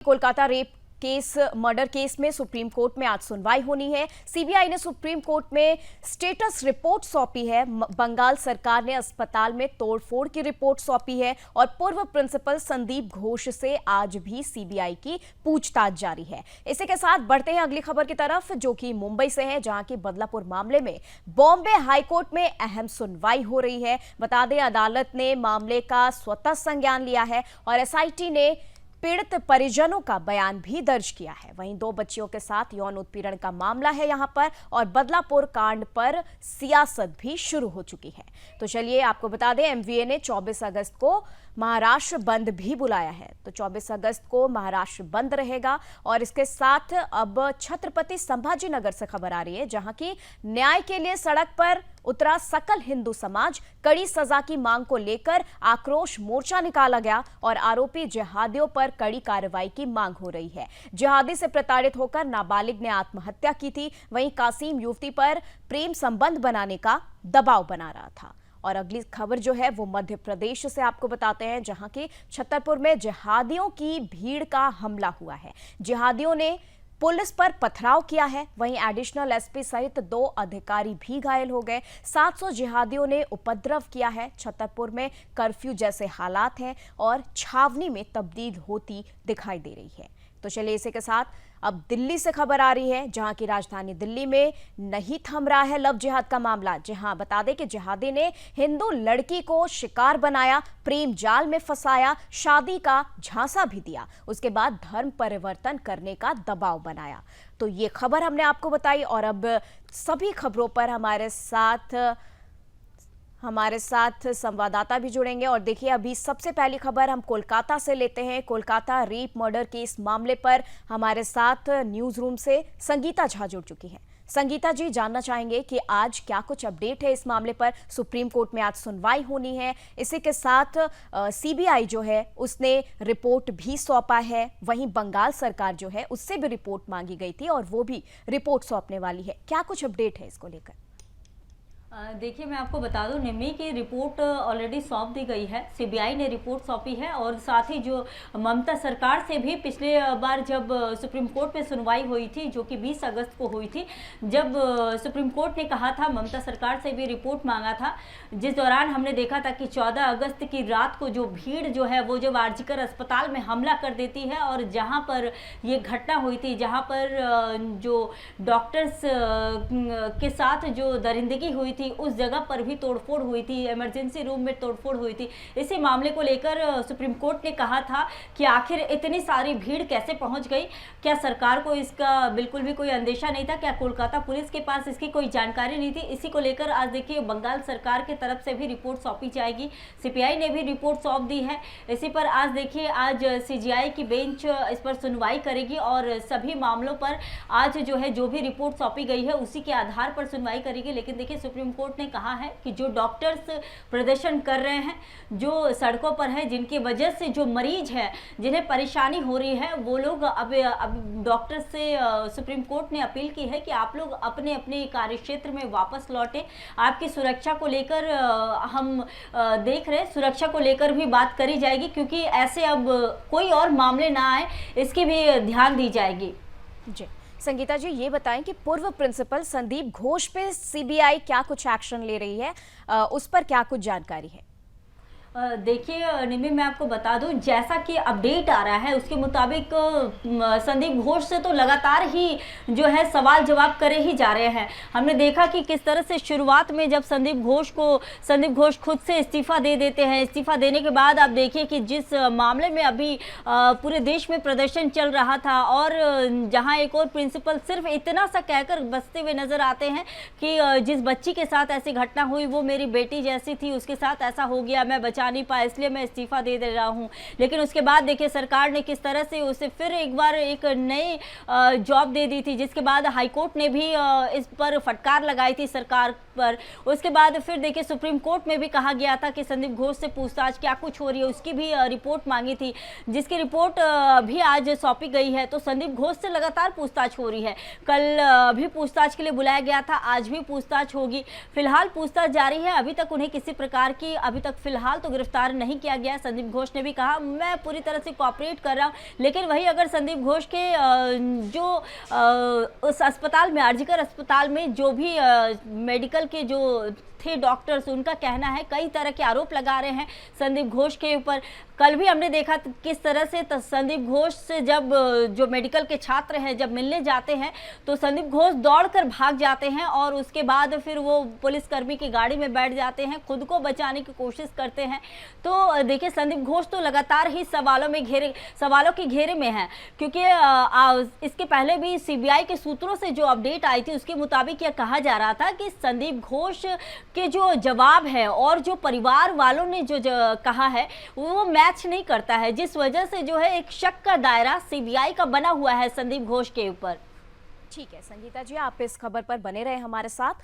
Kolkata rape case murder case में supreme court में आज सुनवाई होनी है। सीबीआई ने सुप्रीम कोर्ट में स्टेटस रिपोर्ट सौंपी है। बंगाल सरकार ने अस्पताल में तोड़फोड़ की रिपोर्ट सौंपी है और पूर्व प्रिंसिपल संदीप घोष से आज भी सीबीआई की पूछताछ जारी है। इसी के साथ बढ़ते हैं अगली खबर की तरफ, जो कि मुंबई से है, जहां की बदलापुर मामले में बॉम्बे हाईकोर्ट में अहम सुनवाई हो रही है। बता दें, अदालत ने मामले का स्वतः संज्ञान लिया है और एसआईटी ने पीड़ित परिजनों का बयान भी दर्ज किया है। वहीं 2 बच्चियों के साथ यौन उत्पीड़न का मामला है यहां पर, और बदलापुर कांड पर सियासत भी शुरू हो चुकी है। तो चलिए आपको बता दें, एमवीए ने 24 अगस्त को महाराष्ट्र बंद भी बुलाया है। तो 24 अगस्त को महाराष्ट्र बंद रहेगा। और इसके साथ अब छत्रपति संभाजी नगर से खबर आ रही है, जहां की न्याय के लिए सड़क पर उतरा सकल हिंदू समाज। कड़ी सजा की मांग को लेकर आक्रोश मोर्चा निकाला गया और आरोपी जिहादियों पर कड़ी कार्रवाई की मांग हो रही है। जिहादी से प्रताड़ित होकर नाबालिग ने आत्महत्या की थी। वहीं कासिम युवती पर प्रेम संबंध बनाने का दबाव बना रहा था। और अगली खबर जो है वो मध्य प्रदेश से आपको बताते हैं, जहां के छतरपुर में जिहादियों की भीड़ का हमला हुआ है। जिहादियों ने पुलिस पर पथराव किया है। वहीं एडिशनल एसपी सहित 2 अधिकारी भी घायल हो गए। 700 जिहादियों ने उपद्रव किया है। छतरपुर में कर्फ्यू जैसे हालात हैं और छावनी में तब्दील होती दिखाई दे रही है। तो चलिए इसी के साथ अब दिल्ली से खबर आ रही है, जहां की राजधानी दिल्ली में नहीं थम रहा है लव जिहाद का मामला। जहां बता दें कि जिहादी ने हिंदू लड़की को शिकार बनाया, प्रेम जाल में फंसाया, शादी का झांसा भी दिया, उसके बाद धर्म परिवर्तन करने का दबाव बनाया। तो ये खबर हमने आपको बताई और अब सभी खबरों पर हमारे साथ संवाददाता भी जुड़ेंगे। और देखिए, अभी सबसे पहली खबर हम कोलकाता से लेते हैं। कोलकाता रेप मर्डर केस मामले पर हमारे साथ न्यूज रूम से संगीता झा जुड़ चुकी हैं। संगीता जी, जानना चाहेंगे कि आज क्या कुछ अपडेट है इस मामले पर। सुप्रीम कोर्ट में आज सुनवाई होनी है। इसी के साथ सीबीआई जो है उसने रिपोर्ट भी सौंपा है। वहीं बंगाल सरकार जो है उससे भी रिपोर्ट मांगी गई थी और वो भी रिपोर्ट सौंपने वाली है। क्या कुछ अपडेट है इसको लेकर? देखिए, मैं आपको बता दूं, निम्मी की रिपोर्ट ऑलरेडी सौंप दी गई है। सीबीआई ने रिपोर्ट सौंपी है और साथ ही जो ममता सरकार से भी पिछले बार जब सुप्रीम कोर्ट में सुनवाई हुई थी, जो कि 20 अगस्त को हुई थी, जब सुप्रीम कोर्ट ने कहा था, ममता सरकार से भी रिपोर्ट मांगा था, जिस दौरान हमने देखा था कि 14 अगस्त की रात को जो भीड़ जो है वो जब आरजीकर अस्पताल में हमला कर देती है और जहाँ पर ये घटना हुई थी, जहाँ पर जो डॉक्टर्स के साथ जो दरिंदगी हुई थी, उस जगह पर भी तोड़फोड़ हुई थी, इमरजेंसी रूम में तोड़फोड़ हुई थी। इसी मामले को लेकर सुप्रीम कोर्ट ने कहा था कि आखिर इतनी सारी भीड़ कैसे पहुंच गई, क्या सरकार को इसका बिल्कुल भी कोई अंदेशा नहीं था, क्या कोलकाता पुलिस के पास इसकी कोई जानकारी नहीं थी। इसी को लेकर आज देखिए बंगाल सरकार की तरफ से भी रिपोर्ट सौंपी जाएगी। सीबीआई ने भी रिपोर्ट सौंप दी है। इसी पर आज देखिए, आज सीजीआई की बेंच इस पर सुनवाई करेगी और सभी मामलों पर आज जो है जो भी रिपोर्ट सौंपी गई है उसी के आधार पर सुनवाई करेगी। लेकिन देखिए, सुप्रीम कोर्ट ने कहा है कि जो डॉक्टर्स प्रदर्शन कर रहे हैं, जो सड़कों पर हैं, जिनकी वजह से जो मरीज है, जिन्हें परेशानी हो रही है, वो लोग अब डॉक्टर से सुप्रीम कोर्ट ने अपील की है कि आप लोग अपने अपने कार्यक्षेत्र में वापस लौटें। आपकी सुरक्षा को लेकर हम देख रहे हैं, सुरक्षा को लेकर भी बात करी जाएगी, क्योंकि ऐसे अब कोई और मामले ना आए, इसकी भी ध्यान दी जाएगी। जी संगीता जी, ये बताएं कि पूर्व प्रिंसिपल संदीप घोष पे सीबीआई क्या कुछ एक्शन ले रही है, उस पर क्या कुछ जानकारी है? देखिए निम्मी, मैं आपको बता दूं, जैसा कि अपडेट आ रहा है उसके मुताबिक संदीप घोष से तो लगातार ही जो है सवाल जवाब करे ही जा रहे हैं। हमने देखा कि किस तरह से शुरुआत में जब संदीप घोष खुद से इस्तीफा दे देते हैं, इस्तीफा देने के बाद आप देखिए कि जिस मामले में अभी पूरे देश में प्रदर्शन चल रहा था और जहां एक और प्रिंसिपल सिर्फ इतना सा कहकर बसते हुए नजर आते हैं कि जिस बच्ची के साथ ऐसी घटना हुई वो मेरी बेटी जैसी थी, उसके साथ ऐसा हो गया, मैं बचा नहीं पाया, इसलिए मैं इस्तीफा दे रहा हूं। लेकिन उसके बाद देखिए सरकार ने किस तरह से उसे फिर एक बार एक नई जॉब दे दी थी, जिसके बाद हाईकोर्ट ने भी इस पर फटकार लगाई थी सरकार पर। उसके बाद फिर देखिए सुप्रीम कोर्ट में भी कहा गया था कि संदीप घोष से पूछताछ क्या कुछ हो रही है, उसकी भी रिपोर्ट मांगी थी, जिसकी रिपोर्ट भी आज सौंपी गई है। तो संदीप घोष से लगातार पूछताछ हो रही है। कल भी पूछताछ के लिए बुलाया गया था, आज भी पूछताछ होगी। फिलहाल पूछताछ जारी है। अभी तक उन्हें किसी प्रकार की फिलहाल तो गिरफ्तार नहीं किया गया। संदीप घोष ने भी कहा मैं पूरी तरह से कोऑपरेट कर रहा हूं। लेकिन वही अगर संदीप घोष के उस अस्पताल में, आरजीकर अस्पताल में जो भी मेडिकल के जो थे डॉक्टर्स, उनका कहना है कई तरह के आरोप लगा रहे हैं संदीप घोष के ऊपर। कल भी हमने देखा किस तरह से संदीप घोष से जब जो मेडिकल के छात्र हैं जब मिलने जाते हैं तो संदीप घोष दौड़कर भाग जाते हैं और उसके बाद फिर वो पुलिसकर्मी की गाड़ी में बैठ जाते हैं, खुद को बचाने की कोशिश करते हैं। तो देखिए संदीप घोष तो लगातार ही सवालों के घेरे में है, क्योंकि इसके पहले भी सीबीआई के सूत्रों से जो अपडेट आई थी उसके मुताबिक यह कहा जा रहा था कि संदीप घोष के जो जवाब है और जो परिवार वालों ने जो कहा है वो मैच नहीं करता है, जिस वजह से जो है एक शक का दायरा सीबीआई का बना हुआ है संदीप घोष के ऊपर। ठीक है संगीता जी, आप इस खबर पर बने रहे हमारे साथ।